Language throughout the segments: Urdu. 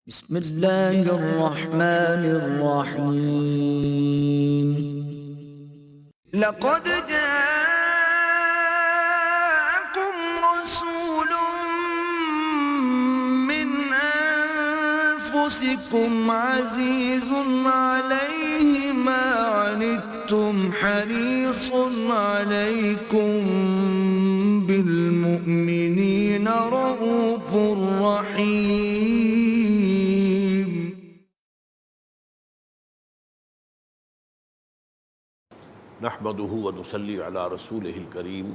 بسم اللہ الرحمن الرحیم لقد جاءكم رسول من انفسكم عزيز عليه ما عنتم حريص عليكم بالمؤمنين رؤوف رحيم نحمده ونصلي على رسوله الكريم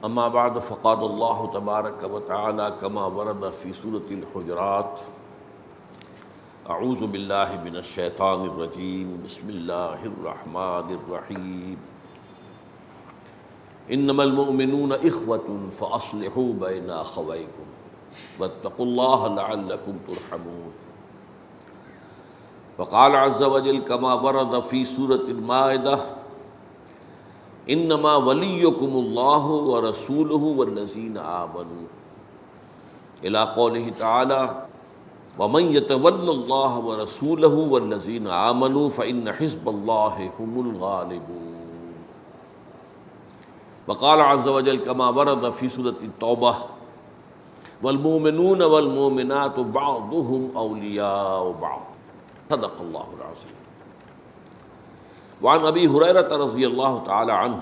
اما بعد فقال الله تبارك وتعالى كما ورد في سورة الحجرات اعوذ بالله من الشيطان الرجيم بسم الله الرحمن الرحيم انما المؤمنون اخوة فاصلحوا بين اخويكم واتقوا الله لعلكم ترحمون وقال عز وجل كما ورد في سورة المائدة انما وليكم الله ورسوله والذين آمنوا الى قوله تعالى ومن يتول الله ورسوله والذين آمنوا فإن حزب الله هم الغالبون وقال عز وجل كما ورد في سورة التوبة والمؤمنون والمؤمنات بعضهم أولياء بعض صدق اللہ العظیم وعن ابی ہریرہ رضی اللہ تعالی عنہ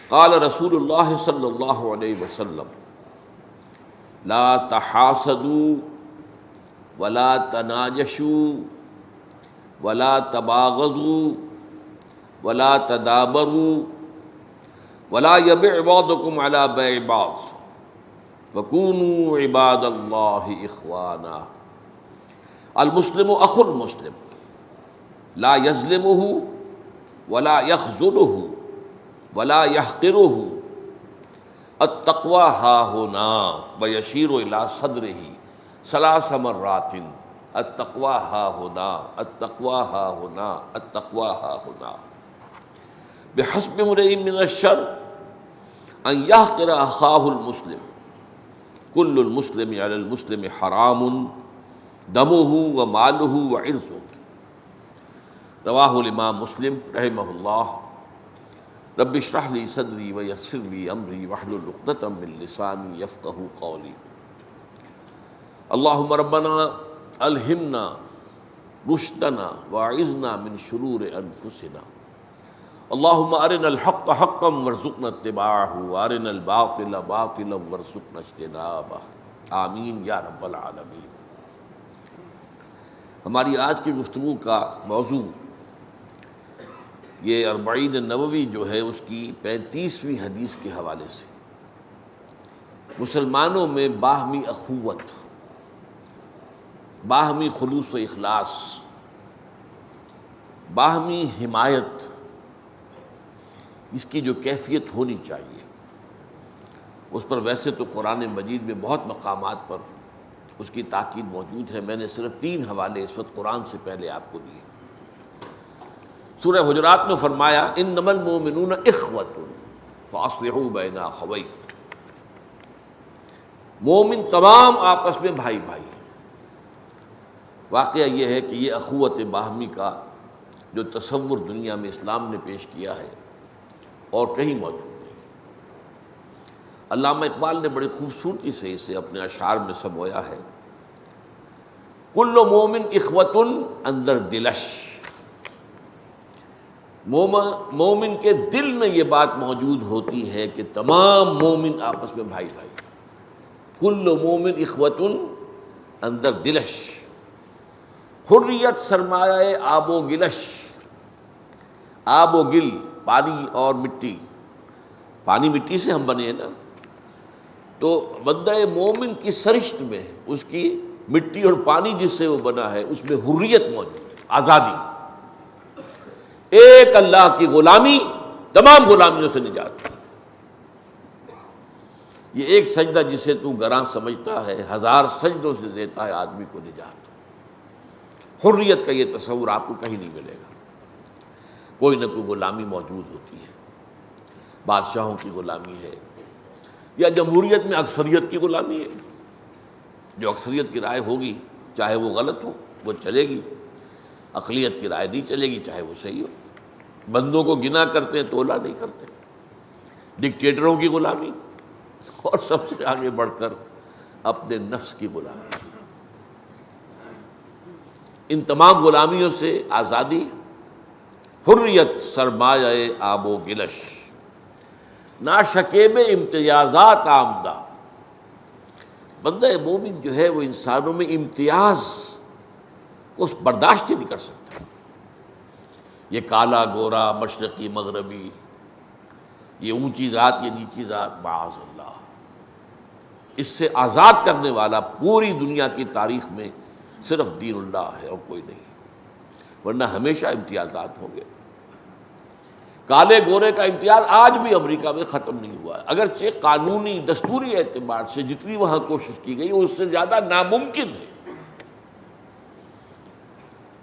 قال رسول اللہ صلی اللہ علیہ وسلم لا تحاسدوا ولا تناجشوا ولا تباغضوا ولا تدابروا ولا يبع بعضكم على بيع بعض وكونوا عباد الله اخوانا المسلم اخو المسلم لا يظلمه ولا يخذله ولا يحقره التقوى ها هنا ويشير الى صدره ثلاث مرات التقوى ها هنا التقوى ها هنا التقوى ها هنا بحسب امرئ من الشر ان يحقر اخاه المسلم كل المسلم على المسلم حرام دمه وماله وعرضه رواہ الامام مسلم رحمہ اللہ رب اشرح لی صدری ویسر لی امری واحلل عقدۃ من لسانی یفقہوا قولی اللہم ربنا الہمنا رشدنا واعذنا من شرور انفسنا اللہم ارنا الحق حقا وارزقنا اتباعہ وارنا الباطل باطلا وارزقنا اجتنابہ آمین یا رب العالمین۔ ہماری آج کی گفتگو کا موضوع یہ اربعین نووی جو ہے اس کی 35ویں حدیث کے حوالے سے مسلمانوں میں باہمی اخوت، باہمی خلوص و اخلاص، باہمی حمایت، اس کی جو کیفیت ہونی چاہیے اس پر ویسے تو قرآن مجید میں بہت مقامات پر اس کی تاکید موجود ہے۔ میں نے صرف 3 حوالے اس وقت قرآن سے پہلے آپ کو دیے۔ سورہ حجرات میں فرمایا انما المؤمنون اخوۃ فاصلحوا بین اخویکم، مومن تمام آپس میں بھائی بھائی ہیں۔ واقعہ یہ ہے کہ یہ اخوت باہمی کا جو تصور دنیا میں اسلام نے پیش کیا ہے اور کہیں موجود نہیں۔ علامہ اقبال نے بڑی خوبصورتی سے اسے اپنے اشعار میں سمویا ہے، کل مومن اخوۃ اندر دلش، مومن کے دل میں یہ بات موجود ہوتی ہے کہ تمام مومن آپس میں بھائی بھائی، کل مومن اخوۃ اندر دلش، حریت سرمایہ آب و گلش، آب و گل پانی اور مٹی، پانی مٹی سے ہم بنے ہیں نا، تو بندہ مومن کی سرشت میں اس کی مٹی اور پانی جس سے وہ بنا ہے اس میں حریت موجود ہے، آزادی، ایک اللہ کی غلامی، تمام غلامیوں سے نجات۔ یہ ایک سجدہ جسے تو گراں سمجھتا ہے 1000 سجدوں سے دیتا ہے آدمی کو نجات۔ حریت کا یہ تصور آپ کو کہیں نہیں ملے گا، کوئی نہ کوئی غلامی موجود ہوتی ہے، بادشاہوں کی غلامی ہے یا جمہوریت میں اکثریت کی غلامی ہے، جو اکثریت کی رائے ہوگی چاہے وہ غلط ہو وہ چلے گی، اقلیت کی رائے نہیں چلے گی چاہے وہ صحیح ہو۔ بندوں کو گنا کرتے ہیں تولا نہیں کرتے، ڈکٹیٹروں کی غلامی اور سب سے آگے بڑھ کر اپنے نفس کی غلامی، ان تمام غلامیوں سے آزادی، حریت سرمایہ آب و گلش، ناشکیب امتیازات آمدہ۔ بندہ مومن جو ہے وہ انسانوں میں امتیاز کو برداشت ہی نہیں کر سکتا، یہ کالا گورا مشرقی مغربی، یہ اونچی ذات یہ نیچی ذات، معاذ اللہ۔ اس سے آزاد کرنے والا پوری دنیا کی تاریخ میں صرف دین اللہ ہے اور کوئی نہیں، ورنہ ہمیشہ امتیازات ہوں گے۔ کالے گورے کا امتیاز آج بھی امریکہ میں ختم نہیں ہوا ہے، اگرچہ قانونی دستوری اعتبار سے جتنی وہاں کوشش کی گئی اس سے زیادہ ناممکن ہے۔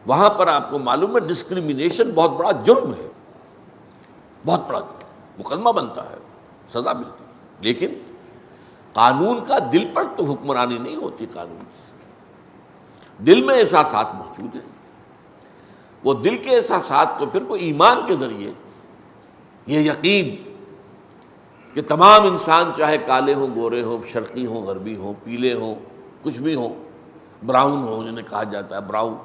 وہاں پر آپ کو معلوم ہے ڈسکریمنیشن بہت بڑا جرم ہے، بہت بڑا مقدمہ بنتا ہے، سزا ملتی ہے، لیکن قانون کا دل پر تو حکمرانی نہیں ہوتی۔ قانون کی دل میں احساسات موجود ہیں، وہ دل کے احساسات تو پھر کوئی ایمان کے ذریعے یہ یقین کہ تمام انسان چاہے کالے ہوں گورے ہوں شرقی ہوں غربی ہوں پیلے ہوں کچھ بھی ہوں براؤن ہوں جنہیں کہا جاتا ہے براؤن،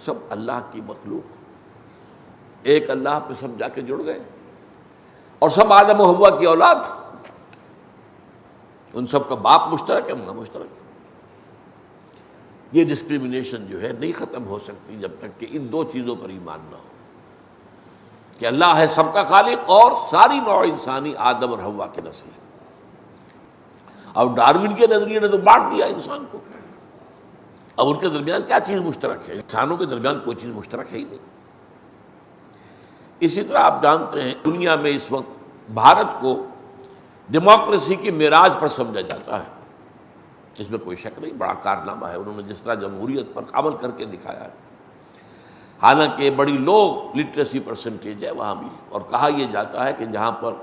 سب اللہ کی مخلوق، ایک اللہ پہ سب جا کے جڑ گئے اور سب آدم و حوا کی اولاد، ان سب کا باپ مشترک ہے ماں مشترک ہے۔ یہ ڈسکریمنیشن جو ہے نہیں ختم ہو سکتی جب تک کہ ان دو چیزوں پر ایمان نہ ہو کہ اللہ ہے سب کا خالق اور ساری نوع انسانی آدم اور حوا کی نسل ہے۔ اب ڈارون کے نظریے نے تو بانٹ دیا انسان کو، اب ان کے درمیان کیا چیز مشترک ہے؟ انسانوں کے درمیان کوئی چیز مشترک ہے ہی نہیں۔ اسی طرح آپ جانتے ہیں دنیا میں اس وقت بھارت کو ڈیموکریسی کی معراج پر سمجھا جاتا ہے، اس میں کوئی شک نہیں، بڑا کارنامہ ہے انہوں نے جس طرح جمہوریت پر عمل کر کے دکھایا ہے۔ حالانکہ بڑی لو لٹریسی پرسنٹیج ہے وہاں بھی، اور کہا یہ جاتا ہے کہ جہاں پر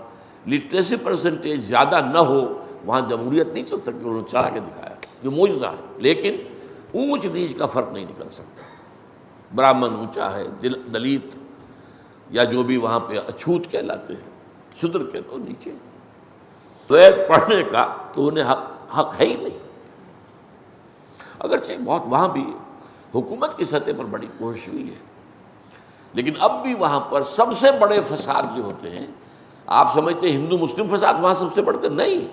لٹریسی پرسنٹیج زیادہ نہ ہو وہاں جمہوریت نہیں چل سکتی، انہوں نے چلا کے دکھایا جو معجزہ ہے۔ لیکن اونچ نیچ کا فرق نہیں نکل سکتا، برہمن اونچا ہے، دلت یا جو بھی وہاں پہ اچھوت کہلاتے ہیں، شودر کے تو نیچے، تو ایک پڑھنے کا تو انہیں حق ہے ہی نہیں۔ اگرچہ بہت وہاں بھی حکومت کی سطح پر بڑی کوشش ہوئی ہے، لیکن اب بھی وہاں پر سب سے بڑے فساد جو ہوتے ہیں، آپ سمجھتے ہیں ہندو مسلم فساد وہاں سب سے بڑھتے نہیں،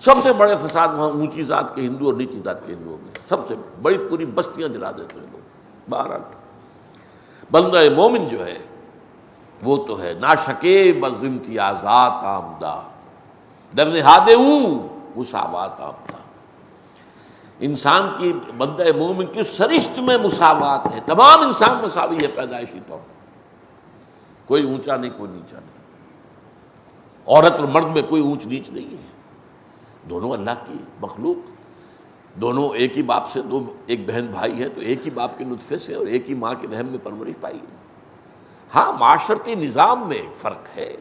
سب سے بڑے فساد وہاں اونچی ذات کے ہندو اور نیچی ذات کے ہندوؤں میں، سب سے بڑی پوری بستیاں جلا دیتے ہیں لوگ۔ بہرحال بندہ مومن جو ہے وہ تو ہے ناشکے بز امتیازات آمدہ، در نہاد او مساوات آمدہ۔ انسان کی بندہ مومن کی سرشت میں مساوات ہے، تمام انسان مساوی ہے پیدائشی طور پر، کوئی اونچا نہیں کوئی نیچا نہیں، عورت اور مرد میں کوئی اونچ نیچ نہیں ہے، دونوں اللہ کی مخلوق، دونوں ایک ہی باپ سے، دو ایک بہن بھائی ہے تو ایک ہی باپ کے نطفے سے اور ایک ہی ماں کے رحم میں پرورش پائی ہے۔ ہاں معاشرتی نظام میں ایک فرق ہے،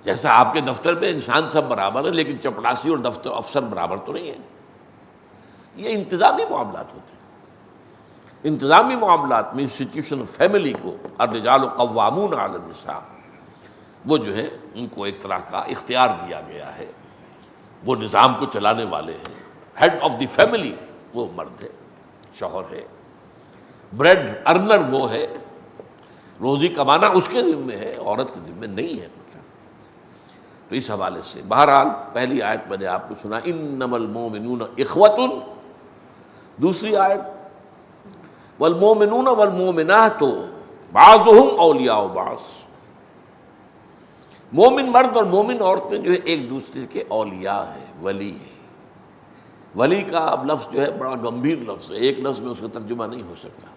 جیسا آپ کے دفتر میں انسان سب برابر ہے لیکن چپڑاسی اور دفتر افسر برابر تو نہیں ہے، یہ انتظامی معاملات ہوتے ہیں۔ انتظامی معاملات میں انسٹیٹیوشن فیملی کو الرجال قوامون علی النساء، وہ جو ہے ان کو ایک طرح کا اختیار دیا گیا ہے، وہ نظام کو چلانے والے ہیں، ہیڈ آف دی فیملی وہ مرد ہے، شوہر ہے، بریڈ ارنر وہ ہے، روزی کمانا اس کے ذمہ ہے، عورت کے ذمہ نہیں ہے۔ تو اس حوالے سے بہرحال پہلی آیت میں نے آپ کو سنا انما المؤمنون اخوۃ، دوسری آیت والمؤمنون والمؤمنات بعضهم اولیاء بعض، مومن مرد اور مومن عورتیں جو ہے ایک دوسرے کے اولیاء ہیں، ولی ہیں۔ ولی کا اب لفظ جو ہے بڑا گمبھیر لفظ ہے، ایک لفظ میں اس کا ترجمہ نہیں ہو سکتا،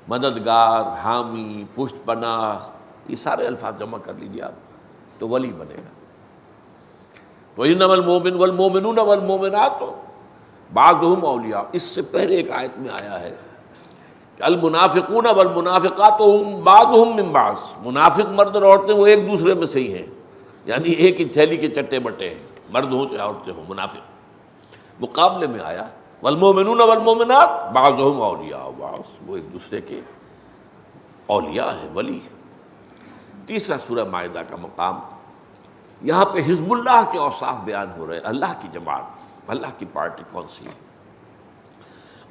مددگار، حامی، پشت پناہ، یہ سارے الفاظ جمع کر لیجیے آپ تو ولی بنے گا۔ تو انما المؤمن والمؤمنون والمؤمنات بعضهم اولیاء، اس سے پہلے ایک آیت میں آیا ہے کہ المنافقون والمنافقات بعضهم من بعض، منافق مرد اور عورتیں وہ ایک دوسرے میں سے ہی ہیں، یعنی ایک ہی تھیلی کے چٹے بٹے ہیں، مرد ہوں چاہے عورتیں ہوں، منافق مقابلے میں آیا والمومنون والمومنات بعضهم اولیاء بعض، وہ ایک دوسرے کے اولیاء ہیں، ولی ہیں۔ تیسرا سورہ مائدہ کا مقام، یہاں پہ حزب اللہ کے اوصاف بیان ہو رہے ہیں، اللہ کی جماعت، اللہ کی پارٹی کون سی ہے،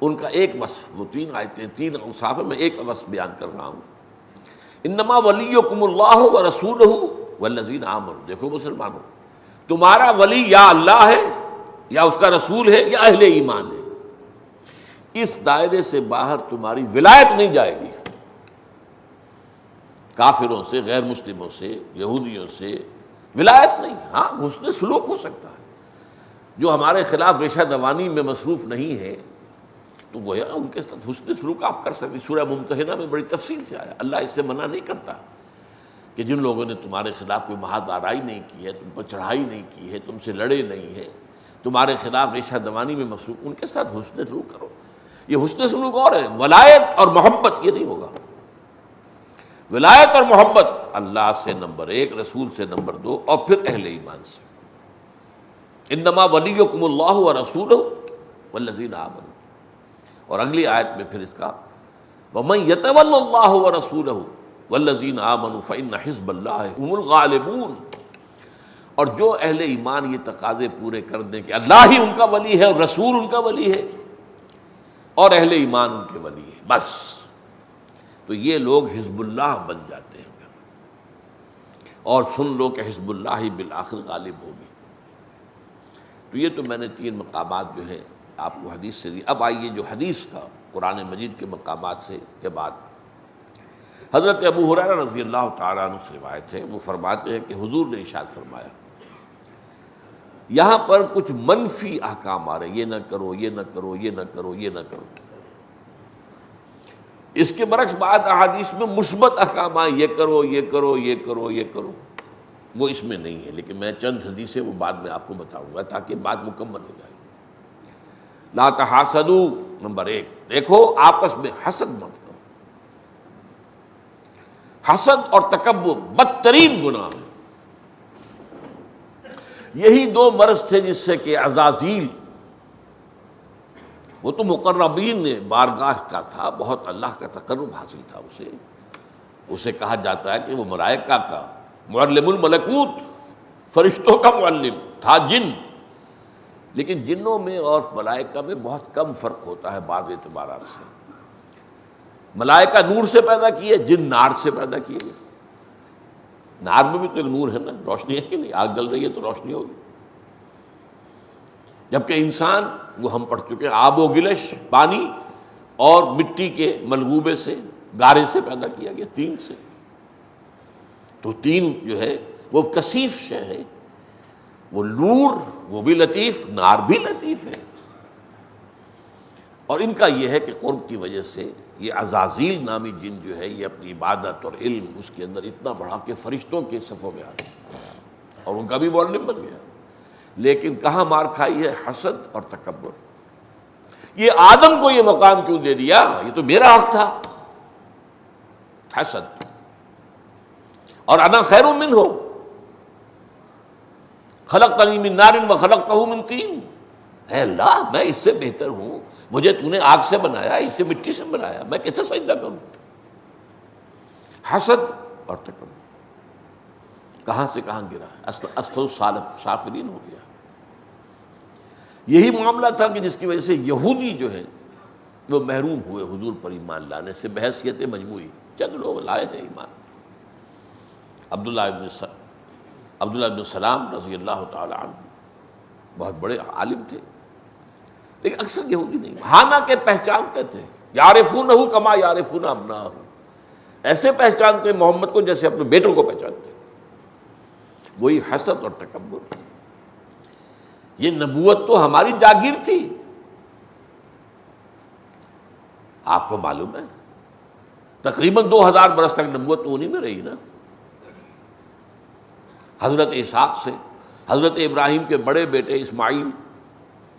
ان کا ایک وصف، وہ 3 آیتیں 3 اوصاف ہیں، میں ایک وصف بیان کر رہا ہوں۔ انما ولیکم اللہ ورسولہ والذین آمنوا، دیکھو مسلمانوں، تمہارا ولی یا اللہ ہے یا اس کا رسول ہے یا اہل ایمان ہے، اس دائرے سے باہر تمہاری ولایت نہیں جائے گی۔ کافروں سے، غیر مسلموں سے، یہودیوں سے ولایت نہیں، ہاں حسن سلوک ہو سکتا ہے، جو ہمارے خلاف ریشہ دوانی میں مصروف نہیں ہے تو وہ ان کے ساتھ حسن سلوک آپ کر سکتے۔ سورہ ممتحنہ میں بڑی تفصیل سے آیا، اللہ اس سے منع نہیں کرتا کہ جن لوگوں نے تمہارے خلاف کوئی محاذ آرائی نہیں کی ہے، تم پر چڑھائی نہیں کی ہے، تم سے لڑے نہیں ہے، تمہارے خلاف ریشہ دوانی میں مصروف، ان کے ساتھ حسن سلوک کرو۔ یہ حسن سلوک اور ہے، ولایت اور محبت یہ نہیں ہوگا۔ ولایت اور محبت اللہ سے نمبر 1، رسول سے نمبر 2، اور پھر اہل ایمان سے۔ انما ولیکم اللہ ورسولہ والذین آمنوا، اور اگلی آیت میں پھر اس کا وَمَن يَتَوَلَّ اللَّهَ وَرَسُولَهُ وَالَّذِينَ آمَنُوا فَإِنَّ حِزْبَ اللَّهِ هُمُ الْغَالِبُونَ، اور جو اہل ایمان یہ تقاضے پورے کر دیں کہ اللہ ہی ان کا ولی ہے اور رسول ان کا ولی ہے اور اہل ایمان ان کے ولی ہے، بس تو یہ لوگ حزب اللہ بن جاتے ہیں۔ اور سن لو کہ حزب اللہ ہی بالآخر غالب ہوگی۔ تو یہ تو میں نے 3 مقامات جو ہیں آپ کو حدیث سے دی۔ اب آئیے جو حدیث کا قرآن مجید کے مقامات سے کے بعد حضرت ابو ہریرہ رضی اللہ تعالیٰ عنہ سے روایت ہے، وہ فرماتے ہیں کہ حضور نے ارشاد فرمایا، یہاں پر کچھ منفی احکام آ رہے، یہ نہ کرو، یہ نہ کرو، یہ نہ کرو، یہ نہ کرو۔ اس کے برعکس بعض احادیث میں مثبت احکام آئے، یہ کرو، یہ کرو، یہ کرو، یہ کرو، وہ اس میں نہیں ہے، لیکن میں چند حدیثیں وہ بعد میں آپ کو بتاؤں گا تاکہ بات مکمل ہو جائے۔ لا تحاسدوا، نمبر 1، دیکھو آپس میں حسد مت کرو۔ حسد اور تکبر بدترین گناہ ہے۔ یہی 2 مرض تھے جس سے کہ عزازیل، وہ تو مقربین نے بارگاہ کا تھا، بہت اللہ کا تقرب حاصل تھا اسے کہا جاتا ہے کہ وہ ملائکہ کا معلم الملکوت، فرشتوں کا معلم تھا، جن، لیکن جنوں میں اور ملائکہ میں بہت کم فرق ہوتا ہے بعض اعتبارات سے۔ ملائکہ نور سے پیدا کیے، جن نار سے پیدا کیے گئے۔ نار میں بھی تو ایک نور ہے نا، روشنی ہے کہ نہیں، آگ جل رہی ہے تو روشنی ہوگی۔ جبکہ انسان، وہ ہم پڑھ چکے ہیں، آب و گلش، پانی اور مٹی کے ملغوبے سے، گارے سے پیدا کیا گیا، طین سے۔ تو طین جو ہے وہ کثیف شے ہے، وہ نور وہ بھی لطیف، نار بھی لطیف ہے۔ اور ان کا یہ ہے کہ قرب کی وجہ سے یہ عزازیل نامی جن جو ہے یہ اپنی عبادت اور علم اس کے اندر اتنا بڑھا کہ فرشتوں کے صفوں میں آ گیا اور ان کا بھی معلم بن گیا۔ لیکن کہاں مار کھائی ہے؟ حسد اور تکبر۔ یہ آدم کو یہ مقام کیوں دے دیا؟ یہ تو میرا حق تھا۔ حسد، اور انا خیر منہ، خلقتنی من نار وخلقتہ من طین، اے اللہ میں اس سے بہتر ہوں، مجھے تو نے آگ سے بنایا، اس سے مٹی سے بنایا، میں کیسے سجدہ کروں؟ حسد اور تکبر کہاں سے کہاں گرا، اسفل سافلین ہو گیا۔ یہی معاملہ تھا کہ جس کی وجہ سے یہودی جو ہے وہ محروم ہوئے حضور پر ایمان لانے سے بحیثیت مجموعی۔ چند لوگ لائے تھے ایمان، عبداللہ بن سلام رضی اللہ تعالی عنہ، بہت بڑے عالم تھے، لیکن اکثر یہودی نہیں، حالانکہ پہچانتے تھے، یعرفونہ کما یعرفون ابناءہم، ایسے پہچانتے محمد کو جیسے اپنے بیٹوں کو پہچانتے۔ وہی حسد اور تکبر۔ یہ نبوت تو ہماری جاگیر تھی، آپ کو معلوم ہے تقریباً 2000 برس تک نبوت تو انہی میں رہی نا۔ حضرت اسحاق سے حضرت ابراہیم کے بڑے بیٹے اسماعیل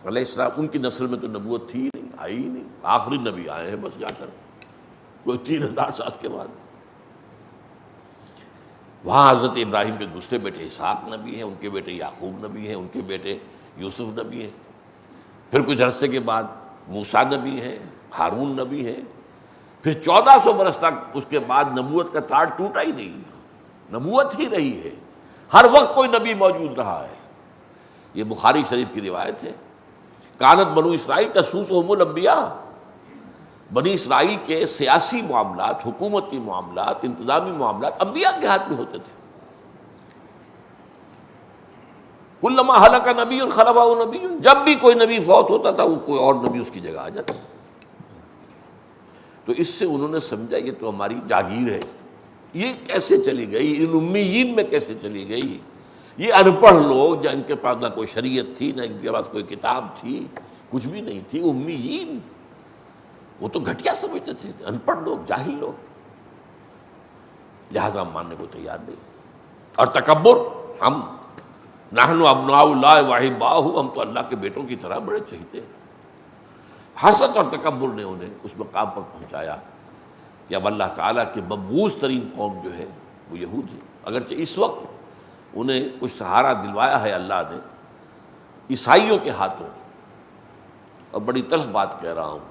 علیہ السلام، ان کی نسل میں تو نبوت تھی ہی نہیں، آئی ہی نہیں، آخری نبی آئے ہیں بس جا کر کوئی 3000 سال کے بعد۔ وہاں حضرت ابراہیم کے دوسرے بیٹے اسحاق نبی ہیں، ان کے بیٹے یعقوب نبی ہیں، ان کے بیٹے یوسف نبی ہیں، پھر کچھ عرصے کے بعد موسیٰ نبی ہے، ہارون نبی ہے، پھر 1400 برس تک اس کے بعد نبوت کا تاڑ ٹوٹا ہی نہیں، نبوت ہی رہی ہے، ہر وقت کوئی نبی موجود رہا ہے۔ یہ بخاری شریف کی روایت ہے، کانت بنو اسرائیل تسوسہم الانبیاء، بنی اسرائیل کے سیاسی معاملات، حکومتی معاملات، انتظامی معاملات انبیاء کے ہاتھ میں ہوتے تھے۔ کلما ہلک نبی خلفہ نبی، جب بھی کوئی نبی فوت ہوتا تھا وہ کوئی اور نبی اس کی جگہ آ جاتا تھا۔ تو اس سے انہوں نے سمجھا یہ تو ہماری جاگیر ہے، یہ کیسے چلی گئی، ان امیین میں کیسے چلی گئی، یہ ان پڑھ لوگ جن کے پاس نہ کوئی شریعت تھی، نہ ان کے پاس کوئی کتاب تھی، کچھ بھی نہیں تھی، امیین، وہ تو گھٹیا سمجھتے تھے، ان پڑھ لوگ، جاہل لوگ، لہذا ہم ماننے کو تیار نہیں۔ اور تکبر، ہم نحن ابناء اللہ واحباہ، ہم تو اللہ کے بیٹوں کی طرح بڑے چہیتے ہیں۔ حسد اور تکبر نے انہیں اس مقام پر پہنچایا کہ اب اللہ تعالیٰ کے مبعوث ترین قوم جو ہے وہ یہود ہے، اگرچہ اس وقت انہیں کچھ سہارا دلوایا ہے اللہ نے عیسائیوں کے ہاتھوں، اور بڑی تلخ بات کہہ رہا ہوں،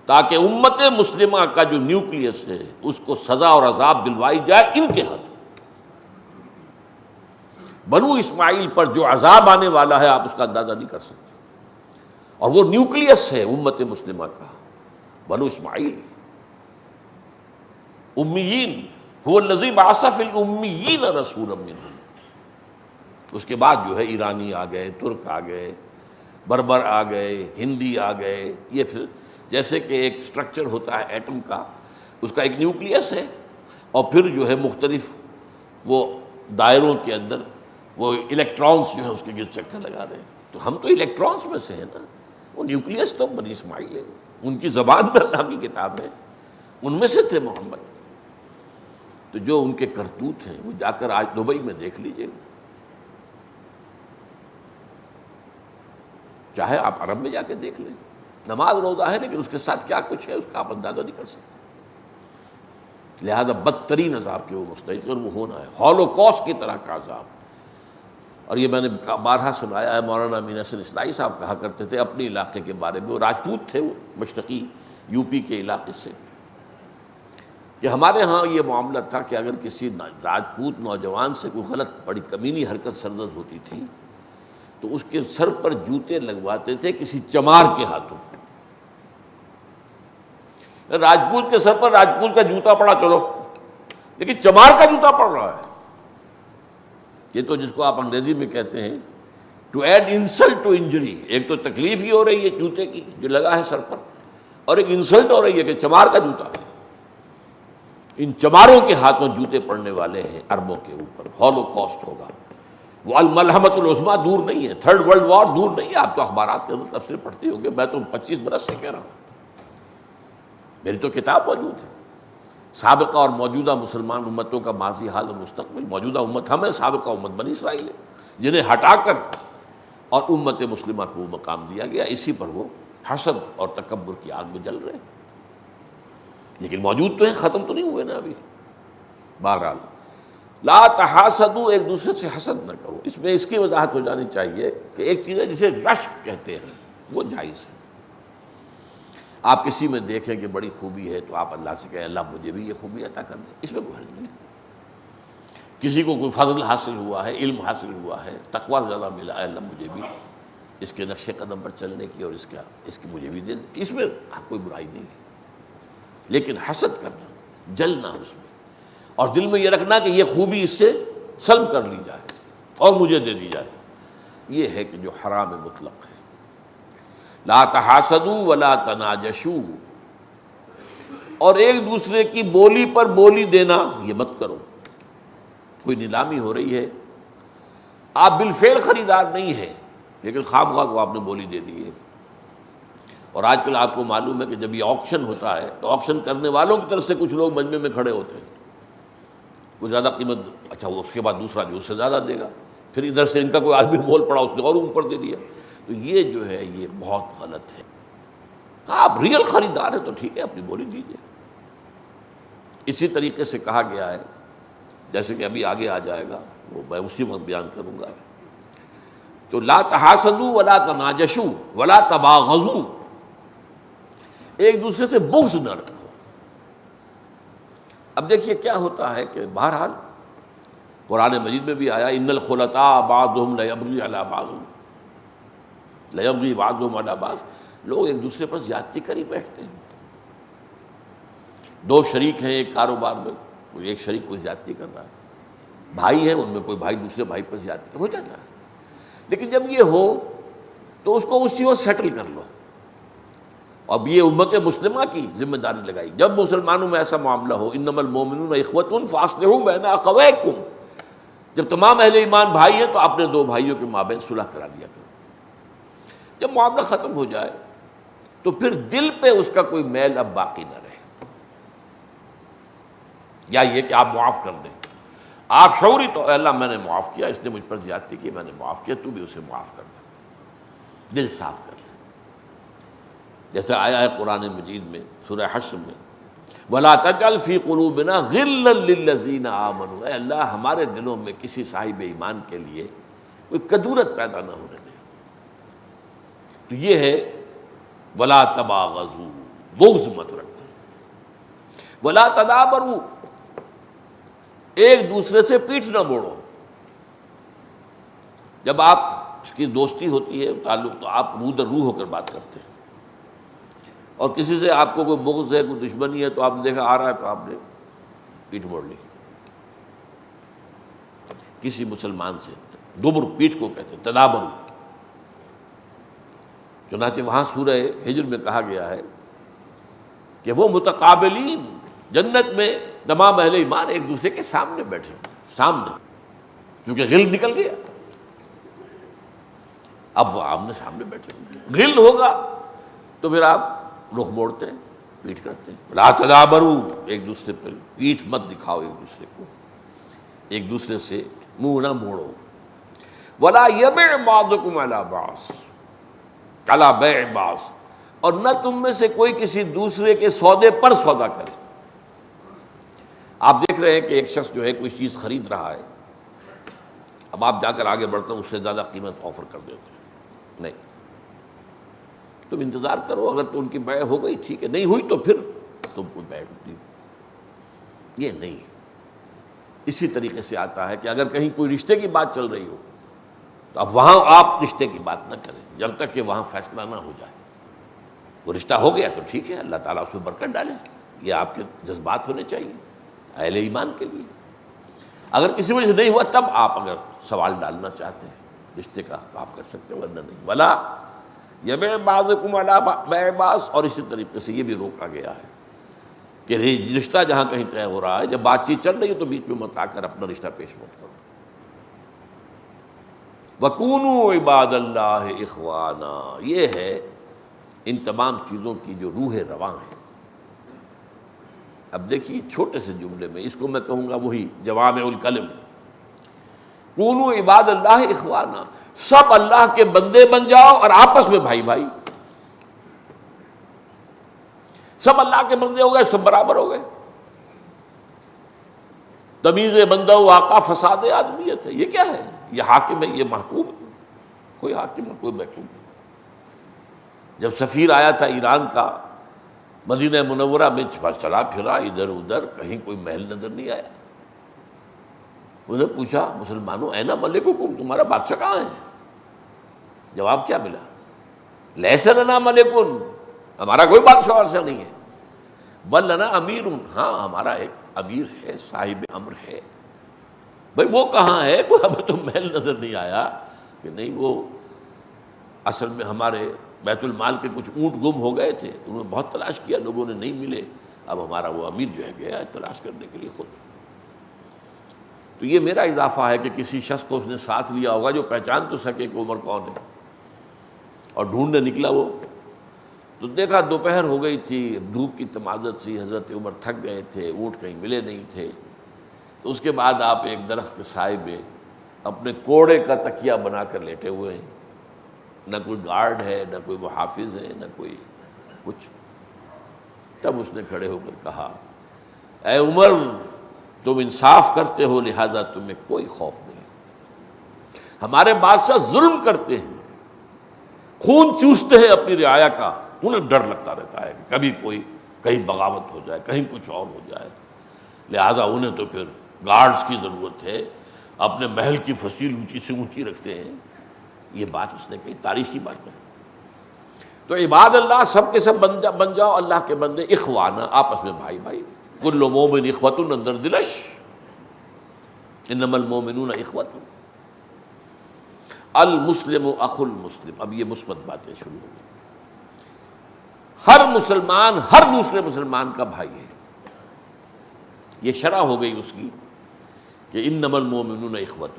تاکہ امت مسلمہ کا جو نیوکلیس ہے اس کو سزا اور عذاب دلوائی جائے ان کے ہاتھوں۔ بنو اسماعیل پر جو عذاب آنے والا ہے آپ اس کا اندازہ نہیں کر سکتے، اور وہ نیوکلیس ہے امت مسلمہ کا، بنو اسماعیل، امیین، هو الذی بعث فی الامیین رسولا منہم۔ اس کے بعد جو ہے ایرانی آ گئے، ترک آ گئے، بربر آ گئے، ہندی آ گئے، یہ پھر جیسے کہ ایک سٹرکچر ہوتا ہے ایٹم کا، اس کا ایک نیوکلیس ہے، اور پھر جو ہے مختلف وہ دائروں کے اندر وہ الیکٹرانس جو ہے اس کے گرد چکر لگا رہے ہیں، تو ہم تو الیکٹرانس میں سے ہیں نا، وہ نیوکلیس تو بنی اسماعیل ہے، ان کی زبان میں اللہ کی کتاب ہے، ان میں سے تھے محمد۔ تو جو ان کے کرتوت ہیں وہ جا کر آج دبئی میں دیکھ لیجئے، چاہے آپ عرب میں جا کے دیکھ لیں، نماز روزہ ہے لیکن اس کے ساتھ کیا کچھ ہے اس کا آپ اندازہ نہیں کر سکتے۔ لہذا بدترین عذاب کے وہ مستحق، اور وہ ہونا ہے ہولوکاسٹ کی طرح کا عذاب۔ اور یہ میں نے بارہا سنایا ہے، مولانا امین حسن اصلاحی صاحب کہا کرتے تھے اپنے علاقے کے بارے میں، وہ راجپوت تھے، وہ مشرقی یو پی کے علاقے سے، کہ ہمارے ہاں یہ معاملہ تھا کہ اگر کسی راجپوت نوجوان سے کوئی غلط بڑی کمینی حرکت سرزد ہوتی تھی تو اس کے سر پر جوتے لگواتے تھے کسی چمار کے ہاتھوں۔ راجپوت کے سر پر راجپوت کا جوتا پڑا چلو، لیکن چمار کا جوتا پڑ رہا ہے، یہ تو جس کو آپ انگریزی میں کہتے ہیں to add insult to injury, ایک تو تکلیف ہی ہو رہی ہے جوتے کی جو لگا ہے سر پر، اور ایک انسلٹ ہو رہی ہے کہ چمار کا جوتا۔ ان چماروں کے ہاتھوں جوتے پڑنے والے ہیں عربوں کے اوپر، ہولوکاسٹ ہوگا، وہ الملحمۃ العظمیٰ دور نہیں ہے، تھرڈ ورلڈ وار دور نہیں ہے۔ آپ تو اخبارات کے اندر تفسیر پڑھتے ہوں گے، میں تو 25 برس سے کہہ رہا ہوں، میری تو کتاب موجود ہے، سابقہ اور موجودہ مسلمان امتوں کا ماضی، حال اور مستقبل۔ موجودہ امت ہم ہیں، سابقہ امت بنی اسرائیل ہے، جنہیں ہٹا کر اور امت مسلمہ کو وہ مقام دیا گیا، اسی پر وہ حسد اور تکبر کی آگ میں جل رہے ہیں، لیکن موجود تو ہیں، ختم تو نہیں ہوئے نا ابھی۔ بہرحال لا تحاسدوا، ایک دوسرے سے حسد نہ کرو۔ اس میں اس کی وضاحت ہو جانی چاہیے کہ ایک چیز ہے جسے رشک کہتے ہیں، وہ جائز ہے۔ آپ کسی میں دیکھیں کہ بڑی خوبی ہے تو آپ اللہ سے کہیں اللہ مجھے بھی یہ خوبی عطا کر دے، اس میں کوئی حرج نہیں۔ کسی کو کوئی فضل حاصل ہوا ہے، علم حاصل ہوا ہے، تقویٰ زیادہ ملا ہے، اللہ مجھے بھی اس کے نقش قدم پر چلنے کی اور اس کی مجھے بھی دے دے، اس میں کوئی برائی نہیں ہے۔ لیکن حسد کرنا، جلنا اس میں، اور دل میں یہ رکھنا کہ یہ خوبی اس سے سلب کر لی جائے اور مجھے دے دی جائے، یہ ہے کہ جو حرام مطلق ہے۔ لا تحاسدوا ولا تناجشوا، اور ایک دوسرے کی بولی پر بولی دینا یہ مت کرو۔ کوئی نیلامی ہو رہی ہے، آپ بالفعل خریدار نہیں ہیں لیکن خواہ مخواہ کو آپ نے بولی دے دی ہے، اور آج کل آپ کو معلوم ہے کہ جب یہ آکشن ہوتا ہے تو آکشن کرنے والوں کی طرف سے کچھ لوگ مجمع میں کھڑے ہوتے ہیں، کوئی زیادہ قیمت، اچھا وہ اس کے بعد دوسرا جو اس سے زیادہ دے گا، پھر ادھر سے ان کا کوئی آدمی مول پڑا اس نے اور اوپر دے دیا، تو یہ جو ہے یہ بہت غلط ہے۔ آپ ریئل خریدار ہیں تو ٹھیک ہے، اپنی بولی دیجیے۔ اسی طریقے سے کہا گیا ہے، جیسے کہ ابھی آگے آ جائے گا وہ میں اسی وقت بیان کروں گا، تو لا تحاسدوا ولا تناجشوا ولا تباغضوا، ایک دوسرے سے بغض نہ رکھو۔ اب دیکھیے کیا ہوتا ہے کہ بہرحال قرآن مجید میں بھی آیا ان الخلطاء بعضهم لیبغی علی بعض، لیبغی بعضهم علی بعض، لوگ ایک دوسرے پر زیادتی کر ہی بیٹھتے ہیں۔ دو شریک ہیں ایک کاروبار میں، کوئی ایک شریک کوئی زیادتی کر رہا ہے، بھائی ہیں ان میں کوئی بھائی دوسرے بھائی پر زیادتی ہو جاتا ہے، لیکن جب یہ ہو تو اس کو اسی وقت سیٹل کر لو۔ اب یہ امت مسلمہ کی ذمہ داری لگائی، جب مسلمانوں میں ایسا معاملہ ہو انما المؤمنون اخوۃ فاصلحوا بین اخویکم، جب تمام اہل ایمان بھائی ہیں تو اپنے دو بھائیوں کے مابین صلح کرا دیا کرو۔ جب معاملہ ختم ہو جائے تو پھر دل پہ اس کا کوئی میل اب باقی نہ رہے، یا یہ کہ آپ معاف کر دیں، آپ شعوری تو اللہ میں نے معاف کیا، اس نے مجھ پر زیادتی کی میں نے معاف کیا، تو بھی اسے معاف کر دے، دل صاف کر لے۔ جیسا آیا ہے قرآن مجید میں سورہ حشر میں وَلَا تَجْعَلْ فِي قُلُوبِنَا غِلًّا لِّلَّذِينَ آمَنُوا، اے اللہ ہمارے دلوں میں کسی صاحب ایمان کے لیے کوئی کدورت پیدا نہ ہونے دے۔ تو یہ ہے وَلَا تَبَاغَضُوا، بغض مت رکھو، وَلَا تَدَابَرُوا، ایک دوسرے سے پیٹھ نہ موڑو۔ جب آپ کی دوستی ہوتی ہے تعلق تو آپ روح در روح ہو کر بات کرتے ہیں، اور کسی سے آپ کو کوئی بغض ہے کوئی دشمنی ہے تو آپ نے دیکھا آ رہا ہے تو آپ نے پیٹھ موڑ لی۔ کسی مسلمان سے دبر پیٹھ کو کہتے ہیں تدابر، چنانچہ وہاں سورہ ہجر میں کہا گیا ہے کہ وہ متقابلین جنت میں تمام اہل ایمان ایک دوسرے کے سامنے بیٹھے، سامنے، کیونکہ غل نکل گیا، اب وہ آمنے سامنے بیٹھے۔ غل ہوگا تو پھر آپ رخ موڑتے ہیں، پیٹھ کرتے ہیں۔ لا تدابروا، ایک دوسرے پر پیٹھ مت دکھاؤ، ایک دوسرے کو، ایک دوسرے سے منہ نہ موڑو۔ ولا یبع بعضکم علی بعض علی بیع بعض، اور نہ تم میں سے کوئی کسی دوسرے کے سودے پر سودا کرے۔ آپ دیکھ رہے ہیں کہ ایک شخص جو ہے کوئی چیز خرید رہا ہے، اب آپ جا کر آگے بڑھ کر اس سے زیادہ قیمت آفر کر دیتے ہیں، نہیں، تم انتظار کرو، اگر تو ان کی بیع ہو گئی ٹھیک ہے، نہیں ہوئی تو پھر تم کوئی بیع ہوتی، یہ نہیں۔ اسی طریقے سے آتا ہے کہ اگر کہیں کوئی رشتے کی بات چل رہی ہو تو اب وہاں آپ رشتے کی بات نہ کریں جب تک کہ وہاں فیصلہ نہ ہو جائے۔ وہ رشتہ ہو گیا تو ٹھیک ہے، اللہ تعالیٰ اس میں برکت ڈالے، یہ آپ کے جذبات ہونے چاہیے اہل ایمان کے لیے۔ اگر کسی وجہ سے نہیں ہوا تب آپ اگر سوال ڈالنا چاہتے ہیں رشتے کا تو آپ کر سکتے ہیں، ورنہ نہیں۔ ولا یبع بعضکم علی بیع بعض، اور اسی طریقے سے یہ بھی روکا گیا ہے کہ رشتہ جہاں کہیں طے ہو رہا ہے، جب بات چیت چل رہی ہے تو بیچ میں مت آ کر اپنا رشتہ پیش مت کرو۔ وَكُونُوا عِبَادَ اللَّهِ إِخْوَانًا، یہ ہے ان تمام چیزوں کی جو روح رواں ہے۔ اب دیکھیے چھوٹے سے جملے میں اس کو میں کہوں گا وہی جوامع الکلم، کونوا عباد اللہ اخوانا، سب اللہ کے بندے بن جاؤ اور آپس میں بھائی بھائی، سب اللہ کے بندے ہو گئے، سب برابر ہو گئے۔ تمیز بندہ و آقا فساد آدمیت ہے، یہ کیا ہے؟ یہ حاکم ہے، یہ محکوم ہے، کوئی حاکم ہے کوئی محکوم ہے۔ جب سفیر آیا تھا ایران کا مدینہ منورہ میں چلا پھرا ادھر ادھر، کہیں کوئی محل نظر نہیں آیا۔ انہوں نے پوچھا مسلمانوں این ملککم، تمہارا بادشاہ کہاں ہے؟ جواب کیا ملا؟ لیس لنا ملکن، ہمارا کوئی بادشاہ وادشاہ نہیں ہے، بل لنا امیر، ہاں ہمارا ایک امیر ہے، صاحب امر ہے۔ بھائی وہ کہاں ہے؟ کوئی ہمیں تو محل نظر نہیں آیا کہ نہیں، وہ اصل میں ہمارے بیت المال کے کچھ اونٹ گم ہو گئے تھے، انہوں نے بہت تلاش کیا، لوگوں نے نہیں ملے، اب ہمارا وہ امیر جو ہے گیا ہے تلاش کرنے کے لیے خود۔ تو یہ میرا اضافہ ہے کہ کسی شخص کو اس نے ساتھ لیا ہوگا جو پہچان تو سکے کہ عمر کون ہے، اور ڈھونڈنے نکلا وہ تو دیکھا دوپہر ہو گئی تھی، دھوپ کی تمازت سی، حضرت عمر تھک گئے تھے، اونٹ کہیں ملے نہیں تھے۔ تو اس کے بعد آپ ایک درخت کے سائے میں اپنے کوڑے کا تکیہ بنا کر لیٹے ہوئے ہیں، نہ کوئی گارڈ ہے، نہ کوئی محافظ ہے، نہ کوئی کچھ۔ تب اس نے کھڑے ہو کر کہا اے عمر، تم انصاف کرتے ہو لہذا تمہیں کوئی خوف نہیں، ہمارے بادشاہ ظلم کرتے ہیں، خون چوستے ہیں اپنی رعایا کا، انہیں ڈر لگتا رہتا ہے کہ کبھی کوئی کہیں بغاوت ہو جائے، کہیں کچھ اور ہو جائے، لہذا انہیں تو پھر گارڈز کی ضرورت ہے، اپنے محل کی فصیل اونچی سے اونچی رکھتے ہیں۔ یہ بات اس نے کہی، تاریخی بات ہے۔ تو عباد اللہ سب کے سب بن جاؤ اللہ کے بندے، اخوانا، آپس میں بھائی بھائی، کل مومن اخوۃ اندر دلش، انما المومنون اخوۃ، المسلم اخو المسلم۔ اب یہ مثبت باتیں شروع ہو گئی۔ ہر مسلمان ہر دوسرے مسلمان کا بھائی ہے، یہ شرح ہو گئی اس کی کہ انما المومنون اخوۃ۔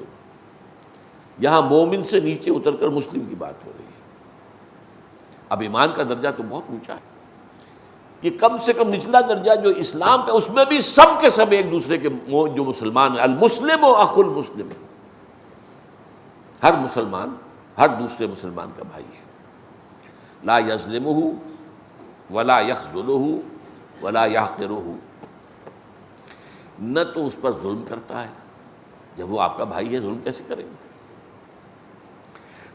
یہاں مومن سے نیچے اتر کر مسلم کی بات ہو رہی ہے۔ اب ایمان کا درجہ تو بہت اونچا ہے، یہ کم سے کم نچلا درجہ جو اسلام کا، اس میں بھی سب کے سب ایک دوسرے کے جو مسلمان ہیں، المسلم و اخو المسلم، ہر مسلمان ہر دوسرے مسلمان کا بھائی ہے۔ لا یظلمہ ولا یخذلہ ولا یحقرہ، نہ تو اس پر ظلم کرتا ہے، جب وہ آپ کا بھائی ہے ظلم کیسے کریں گے،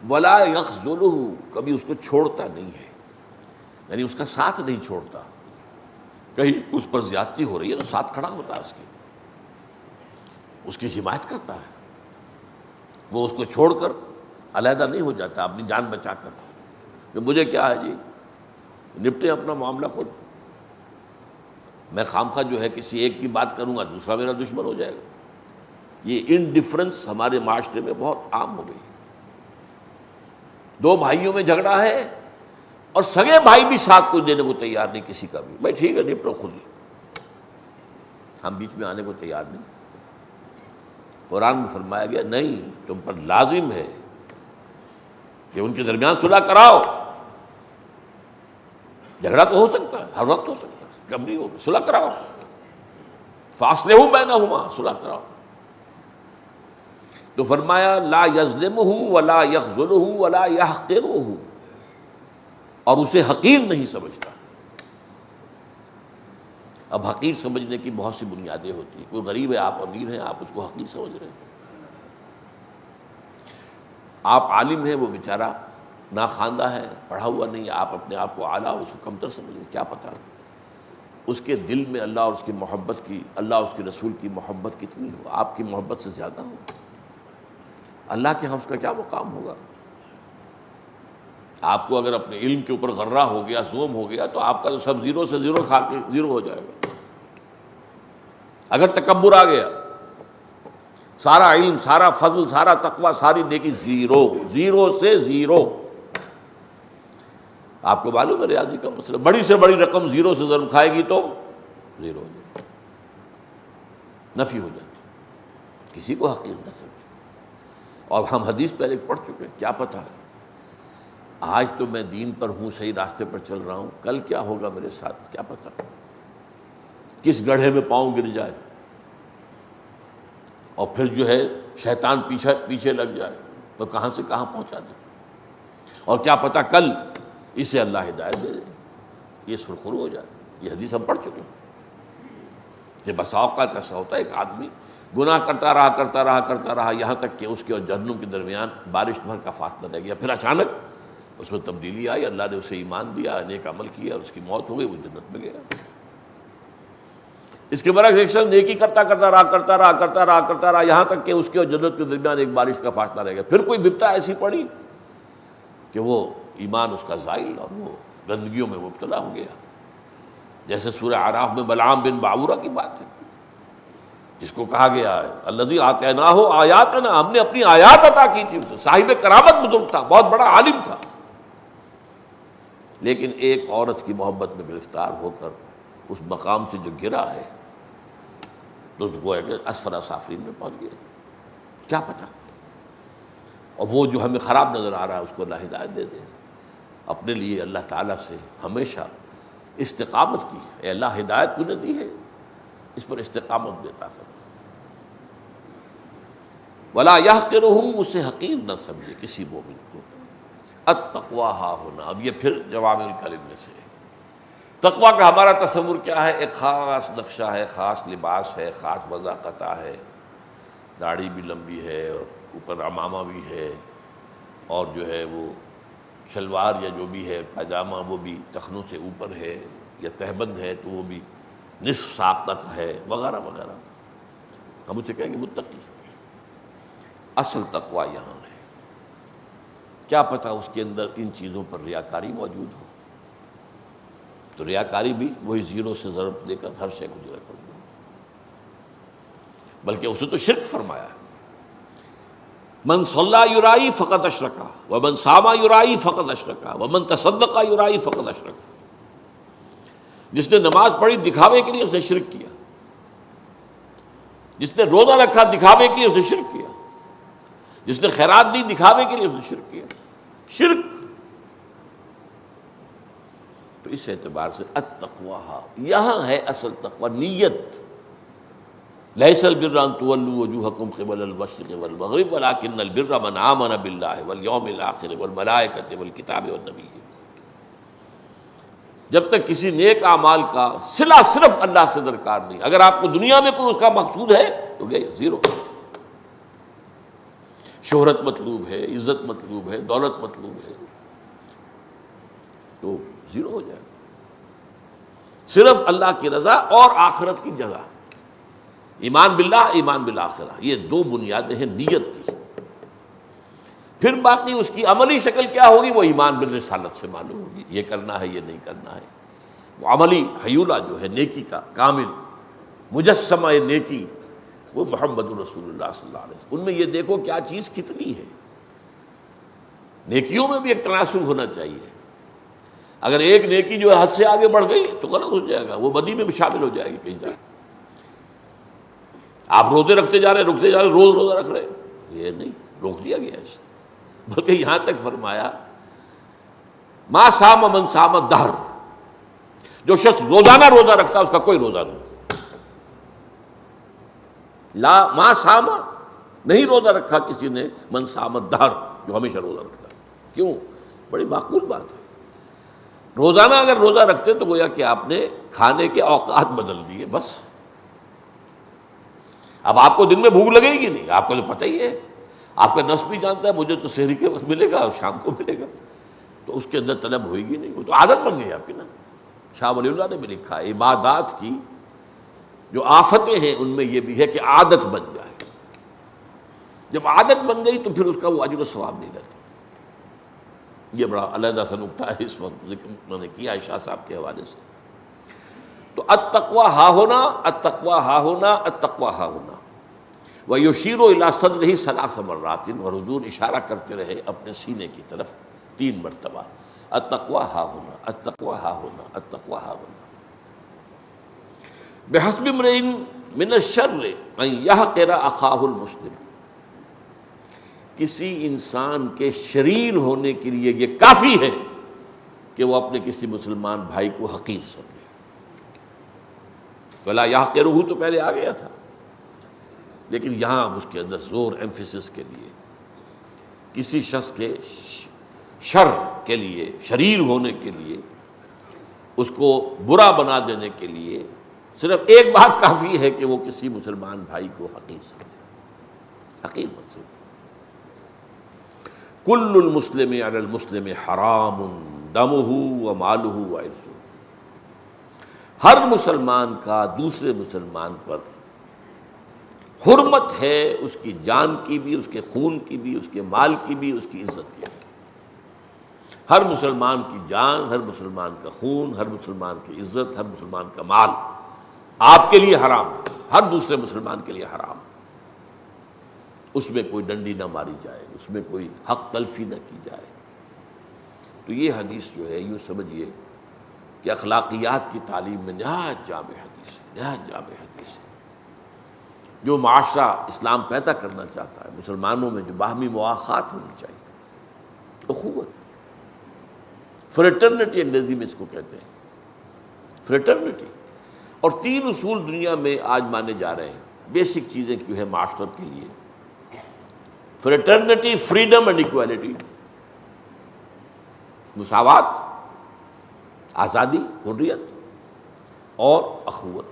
ولا یخذلہ، کبھی اس کو چھوڑتا نہیں ہے، یعنی اس کا ساتھ نہیں چھوڑتا، کہیں اس پر زیادتی ہو رہی ہے تو ساتھ کھڑا ہوتا ہے، اس کی حمایت کرتا ہے، وہ اس کو چھوڑ کر علیحدہ نہیں ہو جاتا اپنی جان بچا کر کہ مجھے کیا ہے جی، نپٹے اپنا معاملہ خود، میں خامخواہ جو ہے کسی ایک کی بات کروں گا دوسرا میرا دشمن ہو جائے گا۔ یہ انڈیفرنس ہمارے معاشرے میں بہت عام ہو گئی، دو بھائیوں میں جھگڑا ہے اور سگے بھائی بھی ساتھ کوئی دینے کو تیار نہیں کسی کا بھی، بھائی ٹھیک ہے نپٹو خود ہی، ہم بیچ میں آنے کو تیار نہیں۔ قرآن میں فرمایا گیا نہیں، تم پر لازم ہے کہ ان کے درمیان صلح کراؤ۔ جھگڑا تو ہو سکتا ہے، ہر وقت ہو سکتا ہے، کب نہیں ہوگا، صلح کراؤ، فاصلحوا بینہما، صلح کراؤ۔ تو فرمایا لا یظلمہ ولا یخذلہ ولا یحقرہ، اور اسے حقیر نہیں سمجھتا۔ اب حقیر سمجھنے کی بہت سی بنیادیں ہوتی ہیں، کوئی غریب ہے، آپ امیر ہیں، آپ اس کو حقیر سمجھ رہے ہیں، آپ عالم ہیں، وہ بیچارہ ناخواندہ ہے، پڑھا ہوا نہیں ہے، آپ اپنے آپ کو اعلیٰ، اس کو کمتر سمجھیں، کیا پتہ اس کے دل میں اللہ اور اس کی محبت کی، اللہ اور اس کے رسول کی محبت کتنی ہو، آپ کی محبت سے زیادہ ہو، اللہ کے ہاں اس کا کیا مقام ہوگا۔ آپ کو اگر اپنے علم کے اوپر غرہ ہو گیا، زوم ہو گیا، تو آپ کا تو سب زیرو سے زیرو کھا کے زیرو ہو جائے گا۔ اگر تکبر آ گیا، سارا علم، سارا فضل، سارا تقوی، ساری نیکی زیرو، زیرو سے زیرو۔ آپ کو معلوم ہے ریاضی کا مسئلہ، بڑی سے بڑی رقم زیرو سے ضرب کھائے گی تو زیرو ہو جائے گی، نفی ہو جاتی، کسی کو حقیر نہ سمجھے۔ اور ہم حدیث پہلے پڑھ چکے ہیں، کیا پتہ ہے آج تو میں دین پر ہوں، صحیح راستے پر چل رہا ہوں، کل کیا ہوگا میرے ساتھ کیا پتہ، کس گڑھے میں پاؤں گر جائے اور پھر جو ہے شیطان پیچھے لگ جائے تو کہاں سے کہاں پہنچا دے، اور کیا پتہ کل اسے اللہ ہدایت دے دے، یہ سرخرو ہو جائے۔ یہ حدیث ہم پڑھ چکے ہیں کہ بسا اوقات ایسا ہوتا ہے ایک آدمی گناہ کرتا رہا یہاں تک کہ اس کے اور جہنم کے درمیان بارش بھر کا فاصلہ رہ گیا، پھر اچانک اس میں تبدیلی آئی، اللہ نے اسے ایمان دیا، نیک عمل کیا، اور اس کی موت ہو گئی، وہ جنت میں گیا۔ اس کے برعکس ایک شخص نیکی کرتا رہا یہاں تک کہ اس کے اور جنت کے درمیان ایک بارش کا فاصلہ رہ گیا، پھر کوئی بپتا ایسی پڑی کہ وہ ایمان اس کا زائل اور وہ گندگیوں میں مبتلا ہو گیا، جیسے سورہ اعراف میں بلعام بن باعورہ کی بات ہے، جس کو کہا گیا ہے الذی آتیناہ آیاتنا، ہم نے اپنی آیات عطا کی تھی اسے، صاحب کرامت بزرگ تھا، بہت بڑا عالم تھا، لیکن ایک عورت کی محبت میں گرفتار ہو کر اس مقام سے جو گرا ہے تو وہ ہے کہ اسفل سافلین میں پہنچ گیا، کیا پتہ۔ اور وہ جو ہمیں خراب نظر آ رہا ہے اس کو اللہ ہدایت دے دے۔ اپنے لیے اللہ تعالیٰ سے ہمیشہ استقامت کی، اے اللہ ہدایت تو نے دی ہے، اس پر استقامت دیتا تھا۔ ولا یحقرہ، اسے حقیر نہ سمجھے کسی مومن کو۔ التقویٰ ہا ہونا، اب یہ پھر جوامع الکلم میں سے تقویٰ کا ہمارا تصور کیا ہے، ایک خاص نقشہ ہے، خاص لباس ہے، خاص وضاقتہ ہے، داڑھی بھی لمبی ہے اور اوپر عمامہ بھی ہے، اور جو ہے وہ شلوار یا جو بھی ہے پاجامہ وہ بھی ٹخنوں سے اوپر ہے، یا تہبند ہے تو وہ بھی نصف ساق تک ہے، وغیرہ وغیرہ. ہم اسے کہیں گے متقی. اصل تقویٰ یہاں ہے. کیا پتہ اس کے اندر ان چیزوں پر ریاکاری موجود ہو، تو ریاکاری بھی وہی زیرو سے ضرب دے کر ہر شے کو ضرب کر دے. بلکہ اسے تو شرک فرمایا ہے. من صلی یرائی فقط اشرکا ومن صام یرائی فقط اشرکا ومن تصدق یرائی فقط اشرکا. جس نے نماز پڑھی دکھاوے کے لیے اس نے شرک کیا، جس نے روزہ رکھا دکھاوے کے لیے اس نے شرک کیا، جس نے خیرات دی دکھاوے کے لیے اس نے شرک کیا. شرک. تو اس اعتبار سے التقوی یہاں ہے اصل تقوی، نیت. لیس البر ان تولوا وجوہکم قبل المشرق والمغرب ولکن البر من آمن باللہ والیوم الآخر والملائکۃ والکتاب والنبیین. جب تک کسی نیک اعمال کا صلہ صرف اللہ سے درکار نہیں، اگر آپ کو دنیا میں کوئی اس کا مقصود ہے تو گئے زیرو. شہرت مطلوب ہے، عزت مطلوب ہے، دولت مطلوب ہے، تو زیرو ہو جائے. صرف اللہ کی رضا اور آخرت کی جزا. ایمان باللہ، ایمان بالآخرہ، یہ دو بنیادیں ہیں نیت کی. پھر باقی اس کی عملی شکل کیا ہوگی وہ ایمان بالرسالت سے معلوم ہوگی. یہ کرنا ہے، یہ نہیں کرنا ہے. وہ عملی حیولہ جو ہے نیکی کا کامل مجسمہ نیکی وہ محمد رسول اللہ صلی اللہ علیہ وسلم. ان میں یہ دیکھو کیا چیز کتنی ہے. نیکیوں میں بھی ایک تناسب ہونا چاہیے. اگر ایک نیکی جو ہے حد سے آگے بڑھ گئی تو غلط ہو جائے گا، وہ بدی میں بھی شامل ہو جائے گی کہیں جا. آپ روزے رکھتے جا رہے رکتے جا رہے، روز روزہ رکھ رہے، یہ نہیں، روک دیا گیا ایسے. بلکہ یہاں تک فرمایا ما صام من صام الدہر، جو شخص روزانہ روزہ رکھتا ہے اس کا کوئی روزہ نہیں. لا ما صام، نہیں روزہ رکھا کسی نے من صام الدہر، جو ہمیشہ روزہ رکھتا ہے. کیوں؟ بڑی معقول بات ہے. روزانہ اگر روزہ رکھتے تو گویا کہ آپ نے کھانے کے اوقات بدل دیے بس. اب آپ کو دن میں بھوک لگے گی نہیں، آپ کو تو پتہ ہی ہے، آپ کا نفس بھی جانتا ہے مجھے تو سحری کے وقت ملے گا اور شام کو ملے گا، تو اس کے اندر طلب ہوئے گی نہیں. وہ تو عادت بن گئی آپ کی نا. شاہ ولی اللہ نے بھی لکھا ہے عبادات کی جو آفتیں ہیں ان میں یہ بھی ہے کہ عادت بن جائے. جب عادت بن گئی تو پھر اس کا وہ اجر و ثواب نہیں رہتا. یہ بڑا علیحدہ سا نکتہ ہے، اس وقت ذکر انہوں نے کیا ہے شاہ صاحب کے حوالے سے. تو التقویٰ ہا ہونا، التقویٰ ہا ہونا، التقویٰ ہا ہونا. وَيُشِيرُ إِلَىٰ صَدْرِهِ ثَلَاثَ مَرَّاتٍ، اور حضور اشارہ کرتے رہے اپنے سینے کی طرف 3 مرتبہ. التقویٰ ہا ہونا، التقویٰ ہا ہونا، التقویٰ ہا ہونا. بِحَسْبِ امْرِئٍ مِّنَ الشَّرِّ أَن يَحْقِرَ أَخَاهُ الْمُسْلِمَ، کسی انسان کے شریر ہونے کے لیے یہ کافی ہے کہ وہ اپنے کسی مسلمان بھائی کو حقیر سمجھے. فَلَا يَحْقِرُهُ تو پہلے آ گیا تھا، لیکن یہاں اس کے اندر زور ایمفیسس کے لیے کسی شخص کے شر کے لیے، شریر ہونے کے لیے، اس کو برا بنا دینے کے لیے صرف ایک بات کافی ہے کہ وہ کسی مسلمان بھائی کو حقیر سمجھے. حقیر مت سمجھے. کل المسلم علی المسلم حرام دمہ ومالہ وعرضہ، ہر مسلمان کا دوسرے مسلمان پر حرمت ہے، اس کی جان کی بھی، اس کے خون کی بھی، اس کے مال کی بھی، اس کی عزت کی بھی. ہر مسلمان کی جان، ہر مسلمان کا خون، ہر مسلمان کی عزت، ہر مسلمان کا مال آپ کے لیے حرام ہے، ہر دوسرے مسلمان کے لیے حرام. اس میں کوئی ڈنڈی نہ ماری جائے، اس میں کوئی حق تلفی نہ کی جائے. تو یہ حدیث جو ہے یوں سمجھیے کہ اخلاقیات کی تعلیم میں نہایت جامع حدیث ہے، نہایت جامع حدیث ہے. جو معاشرہ اسلام پیدا کرنا چاہتا ہے، مسلمانوں میں جو باہمی مواخات ہونی چاہیے، اخوت، فریٹرنٹی انگریزی میں اس کو کہتے ہیں، فریٹرنٹی. اور 3 اصول دنیا میں آج مانے جا رہے ہیں، بیسک چیزیں جو ہے معاشرت کے لیے: فریٹرنٹی، فریڈم اینڈ ایکویلٹی، مساوات، آزادی، حریت، اور اخوت.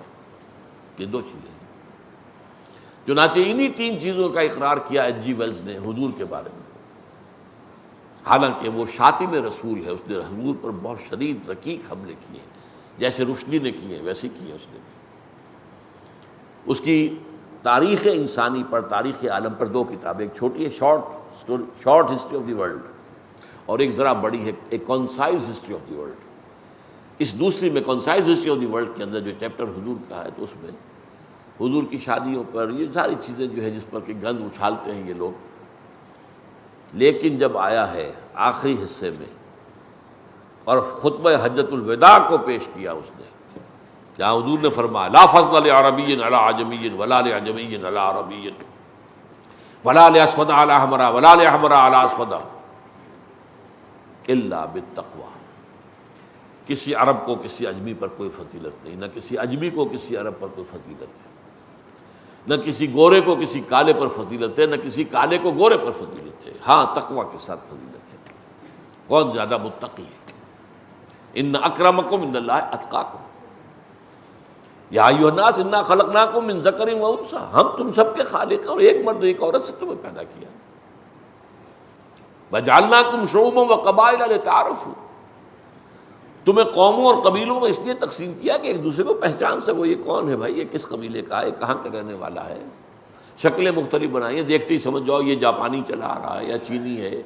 یہ 2 چیزیں. چنانچہ انہی تین چیزوں کا اقرار کیا ایچ جی ویلز نے حضور کے بارے میں، حالانکہ وہ شاتم رسول ہے، اس نے حضور پر بہت شدید رقیق حملے کیے، جیسے رشدی نے کیے ویسے کیے اس نے۔ اس کی تاریخ انسانی پر، تاریخ عالم پر دو کتابیں، ایک چھوٹی ہے short history of the world, اور ایک ذرا بڑی ہے ایک concise history of the world. اس دوسری میں concise history of the world کے اندر جو چیپٹر حضور کا ہے، تو اس میں حضور کی شادیوں پر یہ ساری چیزیں جو ہے جس پر کہ گند اچھالتے ہیں یہ لوگ، لیکن جب آیا ہے آخری حصے میں اور خطبہ حجۃ الوداع کو پیش کیا اس نے، جہاں حضور نے فرمایا لا فضل لعربی علی عجمی ولا لعجمی علی عربی ولا لاسود علی احمر ولا لاحمر علی اسود الا بالتقوی، کسی عرب کو کسی اجمی پر کوئی فضیلت نہیں، نہ کسی اجمی کو کسی عرب پر کوئی فضیلت ہے، نہ کسی گورے کو کسی کالے پر فضیلت ہے، نہ کسی کالے کو گورے پر فضیلت ہے، ہاں تقوی کے ساتھ فضیلت ہے۔ کون زیادہ متقی ہے؟ ان اکرمکم عند اللہ اتقاکم، یا ایھا الناس انا خلقناکم من ذکر و انثی، ہم تم سب کے خالق ہیں اور ایک مرد ایک عورت سے تمہیں پیدا کیا، وجعلناکم شعوبا وقبائل لتعارفوا، تمہیں قوموں اور قبیلوں میں اس لیے تقسیم کیا کہ ایک دوسرے کو پہچان سکو، یہ کون ہے بھائی، یہ کس قبیلے کا ہے، کہاں کا رہنے والا ہے، شکلیں مختلف بنائی ہیں، دیکھتے ہی سمجھ جاؤ یہ جاپانی چلا آ رہا ہے یا چینی ہے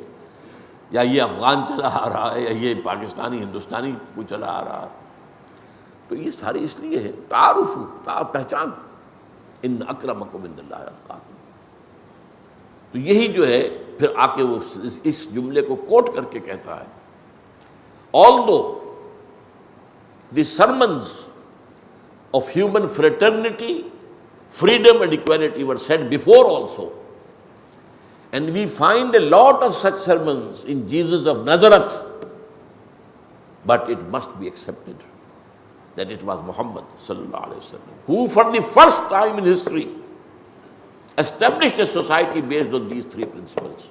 یا یہ افغان چلا آ رہا ہے یا یہ پاکستانی ہندوستانی کو چلا آ رہا ہے۔ تو یہ ساری اس لیے ہے تعارف، پہچان، ان اکرمکم عند اللہ اتقاکم۔ تو یہی جو ہے پھر آ کے وہ اس جملے کو کوٹ کر کے کہتا ہے although the sermons of human fraternity, freedom and equality were said before also, and we find a lot of such sermons in Jesus of Nazareth, but it must be accepted that it was Muhammad sallallahu alaihi wasallam who for the first time in history established a society based on these three principles.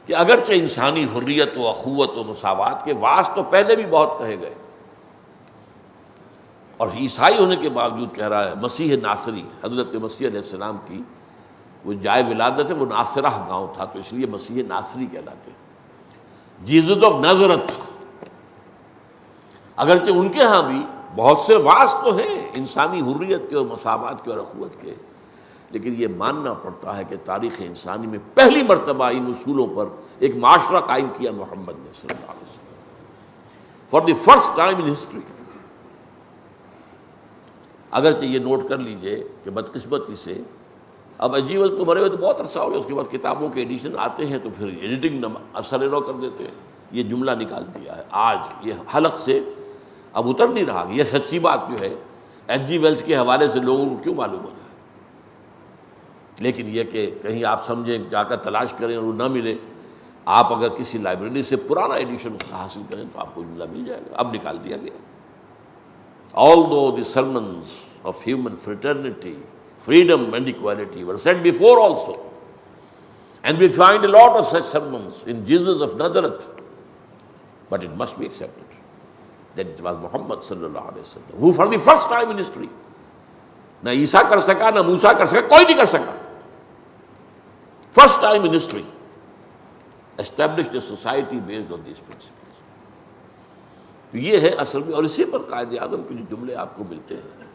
کہ اگرچہ انسانی حریت و اخوت و مساوات کے واس تو پہلے بھی بہت کہے گئے، اور عیسائی ہونے کے باوجود کہہ رہا ہے مسیح ناصری، حضرت مسیح علیہ السلام کی وہ جائے ولادت ہے وہ ناصرہ گاؤں تھا، تو اس لیے مسیح ناصری کہلاتے ہیں، جیسس آف نازرت۔ اگرچہ ان کے ہاں بھی بہت سے واس تو ہیں انسانی حریت کے اور مساوات کے اور اخوت کے، لیکن یہ ماننا پڑتا ہے کہ تاریخ انسانی میں پہلی مرتبہ ان اصولوں پر ایک معاشرہ قائم کیا محمد نے صلی اللہ علیہ وسلم، for the first time in history. اگرچہ یہ نوٹ کر لیجئے کہ بدقسمتی سے اب اجیول تو مرے ہوئے تو بہت عرصہ ہو گیا، اس کے بعد کتابوں کے ایڈیشن آتے ہیں تو پھر ایڈیٹنگ اثر رو کر دیتے ہیں، یہ جملہ نکال دیا ہے، آج یہ حلق سے اب اتر نہیں رہا۔ یہ سچی بات جو ہے ایچ جی ویلز کے حوالے سے لوگوں کو کیوں معلوم ہو جائے، لیکن یہ کہ کہیں آپ سمجھیں جا کر تلاش کریں اور وہ نہ ملے، آپ اگر کسی لائبریری سے پرانا ایڈیشن اس کا حاصل کریں تو آپ کو جملہ مل جائے گا، اب نکال دیا گیا۔ Although the sermons of human fraternity, freedom and equality were said before also, and we find a lot of such sermons in Jesus of Nazareth, but it must be accepted that it was Muhammad sallallahu alaihi wasallam who for the first time in history، نہ عیسیٰ کر سکا نہ موسیٰ کر سکا، کوئی نہیں کر سکا، first time in history established a society based on these principles۔ تو یہ ہے اصل میں، اور اسی پر قائد اعظم کے جو جملے آپ کو ملتے ہیں،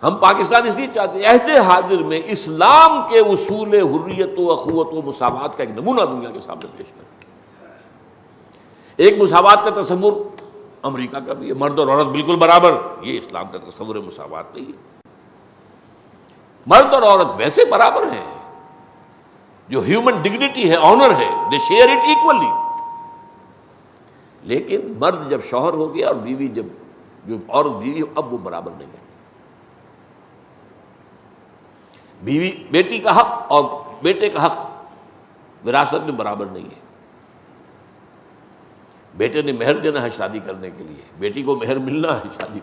ہم پاکستان اس لیے چاہتے ہیں عہد حاضر میں اسلام کے اصول حریت و اخوت و مساوات کا ایک نمونہ دنیا کے سامنے پیش کریں۔ ایک مساوات کا تصور امریکہ کا بھی ہے، مرد اور عورت بالکل برابر، یہ اسلام کا تصور مساوات نہیں ہے۔ مرد اور عورت ویسے برابر ہیں، جو ہیومن ڈگنیٹی ہے، آنر ہے، دے شیئر اٹ ایکولی، لیکن مرد جب شوہر ہو گیا اور بیوی جب جو عورت بیوی اب وہ برابر نہیں ہے۔ بیوی بیٹی کا حق اور بیٹے کا حق وراثت میں برابر نہیں ہے۔ بیٹے نے مہر دینا ہے شادی کرنے کے لیے، بیٹی کو مہر ملنا ہے شادی،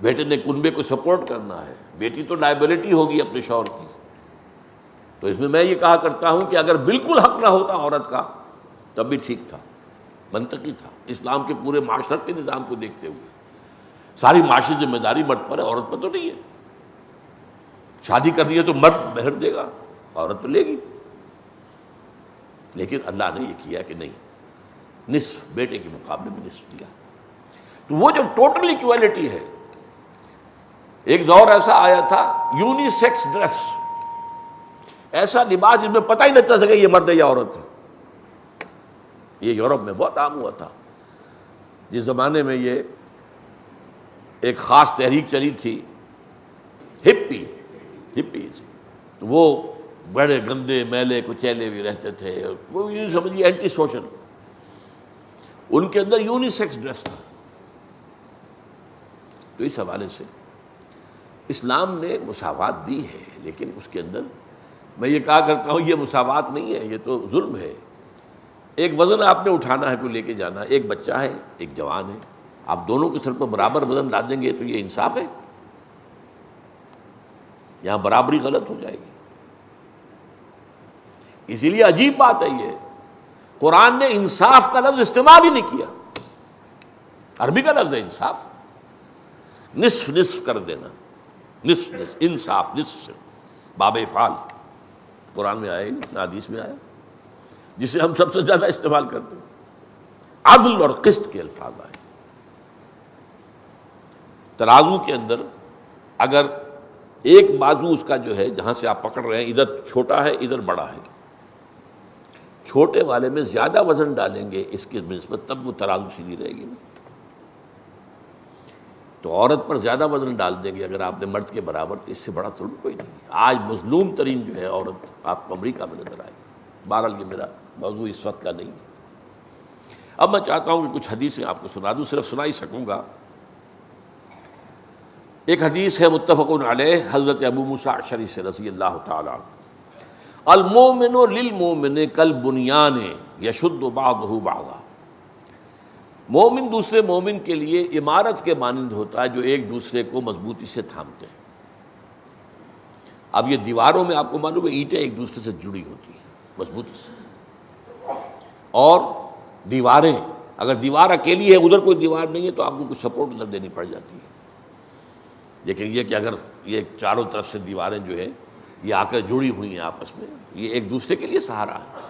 بیٹے نے کنبے کو سپورٹ کرنا ہے، بیٹی تو لائبلٹی ہوگی اپنے شوہر کی۔ تو اس میں یہ کہا کرتا ہوں کہ اگر بالکل حق نہ ہوتا عورت کا تب بھی ٹھیک تھا، منطقی تھا، اسلام کے پورے معاشرت کے نظام کو دیکھتے ہوئے۔ ساری معاشی ذمہ داری مرد پر ہے، عورت پر تو نہیں ہے۔ شادی کرنی ہے تو مرد مہر دے گا، عورت تو لے گی، لیکن اللہ نے یہ کیا کہ نہیں، نصف بیٹے کے مقابلے میں نصف دیا۔ تو وہ جو ٹوٹل ایکویلٹی ہے، ایک دور ایسا آیا تھا یونی سیکس ڈریس، ایسا لباس جس میں پتہ ہی نہیں چل سکے یہ مرد ہے یا عورت ہے، یہ یورپ میں بہت عام ہوا تھا۔ جس زمانے میں یہ ایک خاص تحریک چلی تھی ہپیز، تو وہ بڑے گندے میلے کچیلے بھی رہتے تھے، وہ یوں سمجھیے اینٹی سوشل، ان کے اندر یونی سیکس ڈریس تھا۔ تو اس حوالے سے اسلام نے مساوات دی ہے، لیکن اس کے اندر میں یہ کہا کرتا ہوں یہ مساوات نہیں ہے، یہ تو ظلم ہے۔ ایک وزن آپ نے اٹھانا ہے، کوئی لے کے جانا ہے، ایک بچہ ہے ایک جوان ہے، آپ دونوں کے سر پر برابر وزن ڈال دیں گے تو یہ انصاف ہے؟ یہاں برابری غلط ہو جائے گی۔ اسی لیے عجیب بات ہے، یہ قرآن نے انصاف کا لفظ استعمال ہی نہیں کیا، عربی کا لفظ ہے انصاف، نصف نصف کر دینا، نصف نصف، انصاف نصف، باب افعال قرآن میں آیا، حدیث میں آیا، جسے ہم سب سے زیادہ استعمال کرتے ہیں۔ عدل اور قسط کے الفاظ آئے۔ ترازو کے اندر اگر ایک بازو اس کا جو ہے جہاں سے آپ پکڑ رہے ہیں ادھر چھوٹا ہے ادھر بڑا ہے، چھوٹے والے میں زیادہ وزن ڈالیں گے اس کی نسبت، تب وہ ترازو سیدھی رہے گی۔ تو عورت پر زیادہ وزن ڈال دیں گے اگر آپ نے مرد کے برابر، تو اس سے بڑا ظلم کوئی نہیں۔ آج مظلوم ترین جو ہے عورت آپ کو امریکہ میں نظر آئے گی۔ بہرحال یہ میرا موضوع اس وقت کا نہیں ہے۔ اب میں چاہتا ہوں کہ کچھ حدیثیں آپ کو سنا دوں، صرف سنا ہی سکوں گا۔ ایک حدیث ہے متفق علیہ، حضرت ابو موسیٰ اشعری سے رضی اللہ تعالی عنہ، المومن للمومن کالبنیان یشد بعضہ بعضا، مومن دوسرے مومن کے لیے عمارت کے مانند ہوتا ہے جو ایک دوسرے کو مضبوطی سے تھامتے ہیں۔ اب یہ دیواروں میں آپ کو معلوم ہے اینٹیں ایک دوسرے سے جڑی ہوتی ہیں مضبوطی سے، اور دیواریں اگر دیوار اکیلی ہے ادھر کوئی دیوار نہیں ہے تو آپ کو کچھ سپورٹ ادھر دینی پڑ جاتی ہے، لیکن یہ کہ اگر یہ چاروں طرف سے دیواریں جو ہے یہ آ کر جڑی ہوئی ہیں آپس میں، یہ ایک دوسرے کے لیے سہارا ہے،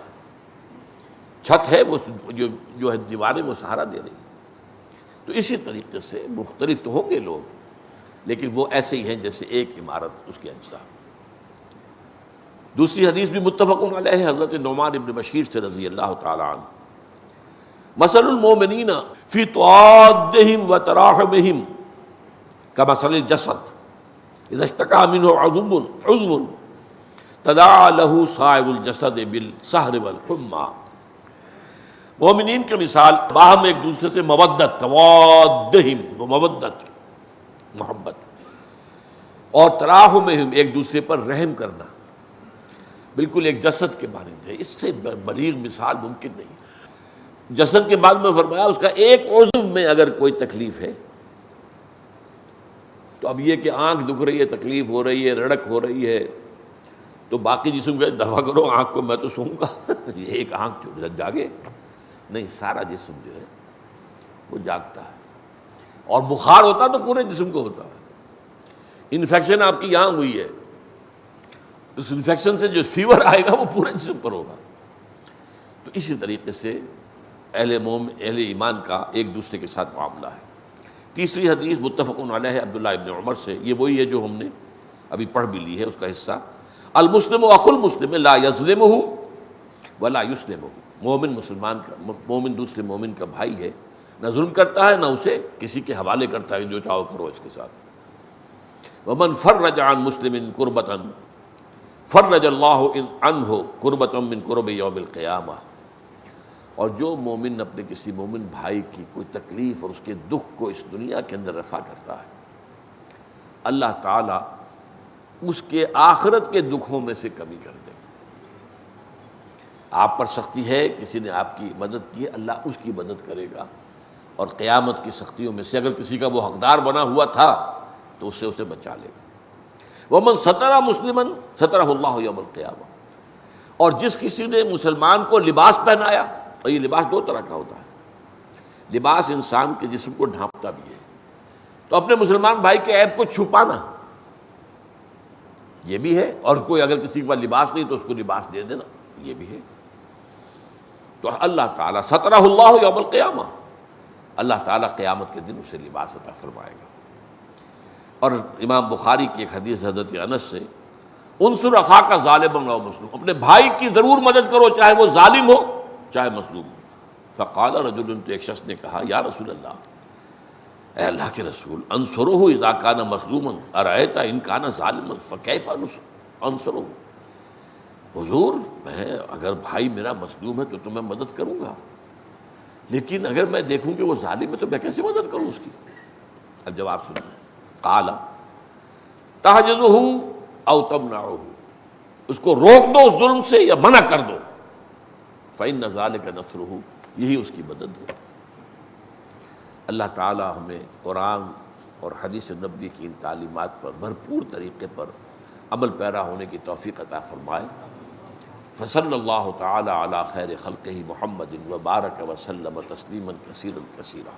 چھت ہے وہ جو ہے دیواریں وہ سہارا دے رہی ہیں۔ تو اسی طریقے سے مختلف تو ہوں گے لوگ، لیکن وہ ایسے ہی ہیں جیسے ایک عمارت اس کے اجزاء۔ دوسری حدیث بھی متفق علیہ، حضرت نعمان ابن بشیر سے رضی اللہ تعالی عنہ، مثل المؤمنین فی توادہم و تراحمہم کمثل الجسد اذا اشتکى منہ عضو تداعى له سائر الجسد بالسہر والحمى۔ مومنین کی مثال باہم ایک دوسرے سے مودت، توادہم مودت محبت، اور تراحمہم ایک دوسرے پر رحم کرنا، بالکل ایک جسد کے مانند ہے۔ اس سے بلیغ مثال ممکن نہیں۔ جسد کے بعد میں فرمایا اس کا ایک عضو میں اگر کوئی تکلیف ہے تو اب یہ کہ آنکھ دکھ رہی ہے، تکلیف ہو رہی ہے، رڑک ہو رہی ہے، تو باقی جسم کا دفع کرو آنکھ کو، میں تو سوؤں گا یہ ایک آنکھ جو جاگے نہیں، سارا جسم جو ہے وہ جاگتا ہے۔ اور بخار ہوتا تو پورے جسم کو ہوتا ہے۔ انفیکشن آپ کی یہاں ہوئی ہے، اس انفیکشن سے جو فیور آئے گا وہ پورے جسم پر ہوگا۔ تو اسی طریقے سے اہل ایمان کا ایک دوسرے کے ساتھ معاملہ ہے۔ تیسری حدیث متفق علیہ عبداللہ ابن عمر سے، یہ وہی ہے جو ہم نے ابھی پڑھ بھی لی ہے اس کا حصہ، المسلم اخو المسلم لا یظلمہ ولا یسلمہ، مومن مسلمان کا، مومن دوسرے مومن کا بھائی ہے، نہ ظلم کرتا ہے نہ اسے کسی کے حوالے کرتا ہے جو چاہو کرو اس کے ساتھ۔ ومن فرج عن مسلم کربۃ فرج اللہ عنہ کربۃ من کرب یوم القیامہ، اور جو مومن اپنے کسی مومن بھائی کی کوئی تکلیف اور اس کے دکھ کو اس دنیا کے اندر رفع کرتا ہے، اللہ تعالیٰ اس کے آخرت کے دکھوں میں سے کمی کر دے۔ آپ پر سختی ہے، کسی نے آپ کی مدد کی ہے، اللہ اس کی مدد کرے گا، اور قیامت کی سختیوں میں سے اگر کسی کا وہ حقدار بنا ہوا تھا تو اس سے اسے بچا لے گا۔ ومن ستر مسلما سترہ اللہ یوم القیامہ، اور جس کسی نے مسلمان کو لباس پہنایا، اور یہ لباس دو طرح کا ہوتا ہے، لباس انسان کے جسم کو ڈھانپتا بھی ہے، تو اپنے مسلمان بھائی کے عیب کو چھپانا، یہ بھی ہے، اور کوئی اگر کسی کے پاس لباس نہیں تو اس کو لباس دے دینا، یہ بھی ہے۔ تو اللہ تعالیٰ سترہ اللہ یوم القیامہ، اللہ تعالیٰ قیامت کے دن اسے لباس عطا فرمائے گا۔ اور امام بخاری کی ایک حدیث حضرت انس سے، انصر اخاک ظالما او مظلوم، اپنے بھائی کی ضرور مدد کرو چاہے وہ ظالم ہو چاہے مظلوم ہو۔ فقال رجل، تو ایک شخص نے کہا یا رسول اللہ، اے اللہ کے رسول، انصرہ اذا کان مظلوما ارأیت ان کان ظالما فکیف انصرہ، حضور میں اگر بھائی میرا مظلوم ہے تو میں مدد کروں گا، لیکن اگر میں دیکھوں کہ وہ ظالم ہے تو میں کیسے مدد کروں اس کی؟ اب جواب سنیں، قال تحجزہ او تمنعہ، اس کو روک دو اس ظلم سے یا منع کر دو، فإن ذلک نصرہ، یہی اس کی مدد ہے۔ اللہ تعالی ہمیں قرآن اور حدیث نبوی کی ان تعلیمات پر بھرپور طریقے پر عمل پیرا ہونے کی توفیق عطا فرمائے۔ فصلی اللہ تعالی علی خیر خلقہ محمد وبارک وسلم تسلیما کثیرا کثیرا۔